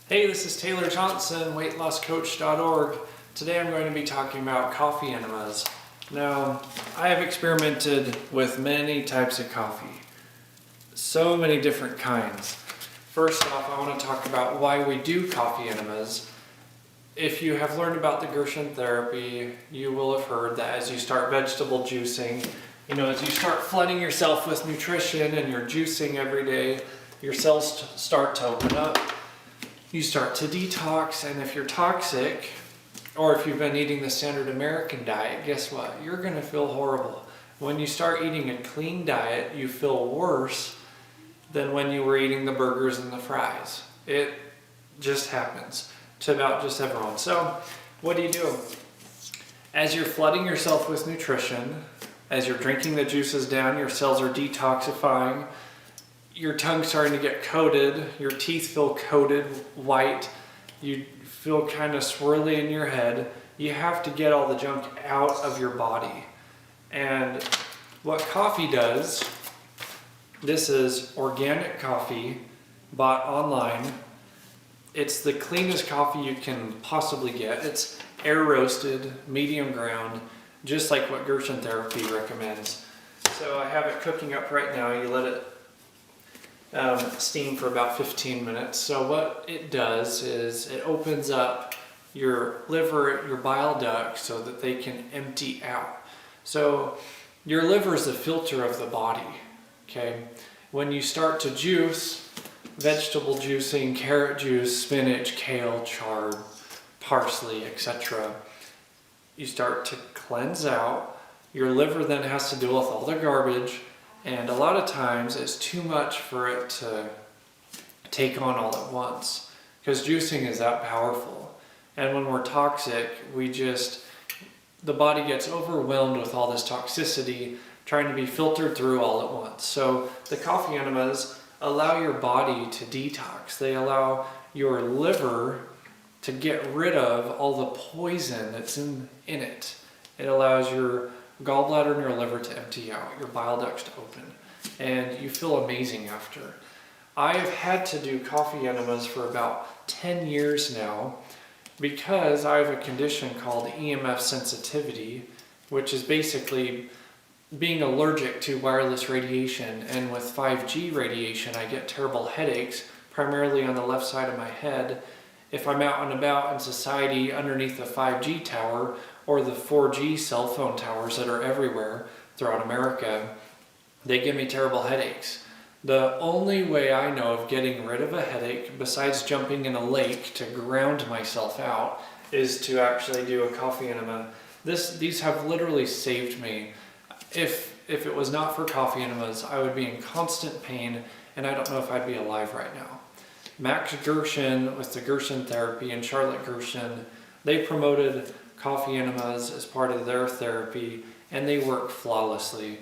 Hey, this is Taylor Johnson, weightlosscoach.org. Today I'm going to be talking about coffee enemas. Now, I have experimented with many types of coffee, so many different kinds. First off, I want to talk about why we do coffee enemas. If you have learned about the GERSON therapy, you will have heard that as you start vegetable juicing, as you start flooding yourself with nutrition and you're juicing every day, your cells start to open up. You start to detox, and if you're toxic, or if you've been eating the standard American diet, guess what? You're going to feel horrible. When you start eating a clean diet, you feel worse than when you were eating the burgers and the fries. It just happens to about just everyone. So what do? As you're flooding yourself with nutrition, as you're drinking the juices down, your cells are detoxifying, your tongue's starting to get coated, your teeth feel coated white, you feel kind of swirly in your head. You have to get all the junk out of your body. And what coffee does, this is organic coffee bought online. It's the cleanest coffee you can possibly get. It's air roasted, medium ground, just like what GERSON therapy recommends. So I have it cooking up right now. You let it steam for about 15 minutes. So what it does is it opens up your liver, your bile ducts, so that they can empty out. So your liver is the filter of the body, okay? When you start to juice, vegetable juicing, carrot juice, spinach, kale, chard, parsley, etc., you start to cleanse out. Your liver then has to deal with all the garbage, and a lot of times it's too much for it to take on all at once, because juicing is that powerful. And when we're toxic, the body gets overwhelmed with all this toxicity trying to be filtered through all at once. So the coffee enemas allow your body to detox. They allow your liver to get rid of all the poison that's in it. It allows your gallbladder and your liver to empty out, your bile ducts to open, and you feel amazing after. I have had to do coffee enemas for about 10 years now because I have a condition called EMF sensitivity, which is basically being allergic to wireless radiation. And with 5G radiation, I get terrible headaches, primarily on the left side of my head. If I'm out and about in society underneath the 5G tower or the 4G cell phone towers that are everywhere throughout America, they give me terrible headaches. The only way I know of getting rid of a headache, besides jumping in a lake to ground myself out, is to actually do a coffee enema. These have literally saved me. If it was not for coffee enemas, I would be in constant pain, and I don't know if I'd be alive right now. Max GERSON with the GERSON therapy and Charlotte GERSON, they promoted coffee enemas as part of their therapy, and they work flawlessly.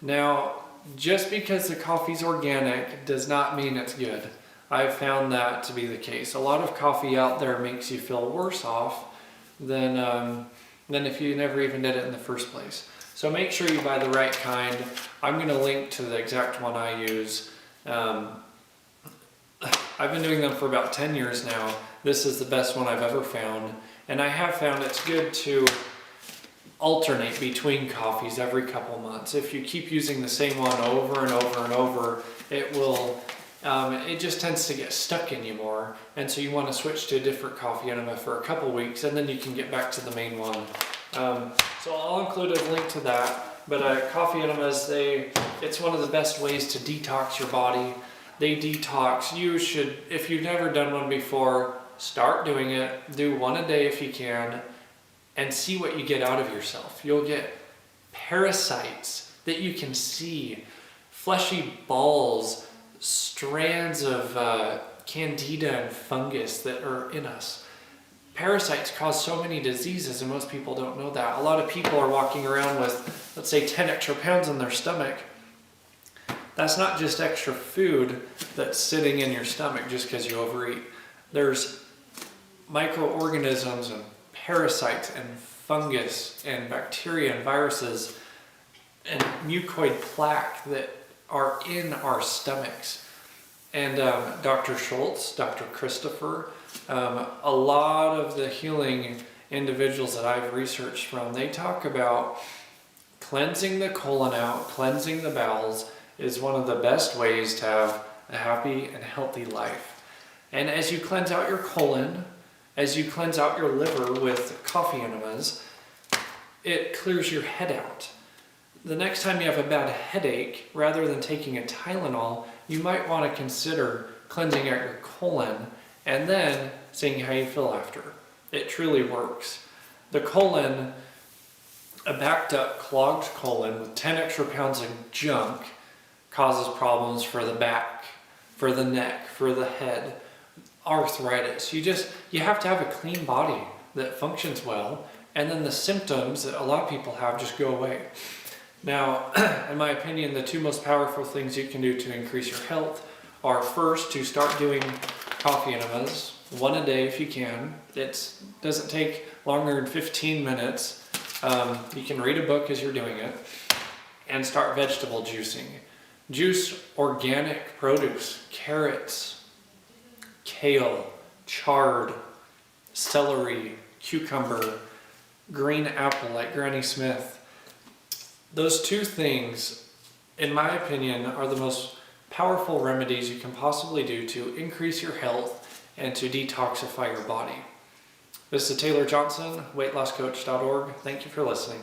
Now, just because the coffee's organic does not mean it's good. I've found that to be the case. A lot of coffee out there makes you feel worse off than if you never even did it in the first place. So make sure you buy the right kind. I'm going to link to the exact one I use. I've been doing them for about 10 years now. This is the best one I've ever found. And I have found it's good to alternate between coffees every couple months. If you keep using the same one over and over and over, it just tends to get stuck in you more. And so you want to switch to a different coffee enema for a couple weeks, and then you can get back to the main one. So I'll include a link to that. But coffee enemas, it's one of the best ways to detox your body. They detox. You should, if you've never done one before, start doing it. Do one a day if you can, and see what you get out of yourself. You'll get parasites that you can see, fleshy balls, strands of candida and fungus that are in us. Parasites cause so many diseases, and most people don't know that. A lot of people are walking around with, let's say, 10 extra pounds in their stomach. That's not just extra food that's sitting in your stomach just because you overeat. There's microorganisms and parasites and fungus and bacteria and viruses and mucoid plaque that are in our stomachs. and Dr. Schultz, Dr. Christopher, a lot of the healing individuals that I've researched from, they talk about cleansing the colon out, cleansing the bowels is one of the best ways to have a happy and healthy life. And as you cleanse out your colon, as you cleanse out your liver with coffee enemas, it clears your head out. The next time you have a bad headache, rather than taking a Tylenol, you might want to consider cleansing out your colon and then seeing how you feel after. It truly works. The colon, a backed up, clogged colon with 10 extra pounds of junk causes problems for the back, for the neck, for the head, arthritis. You have to have a clean body that functions well, and then the symptoms that a lot of people have just go away. Now, in my opinion, the two most powerful things you can do to increase your health are first to start doing coffee enemas, one a day if you can. It doesn't take longer than 15 minutes. You can read a book as you're doing it, and start vegetable juicing. Juice organic produce, carrots, kale, chard, celery, cucumber, green apple like Granny Smith. Those two things, in my opinion, are the most powerful remedies you can possibly do to increase your health and to detoxify your body. This is Taylor Johnson, weightlosscoach.org. Thank you for listening.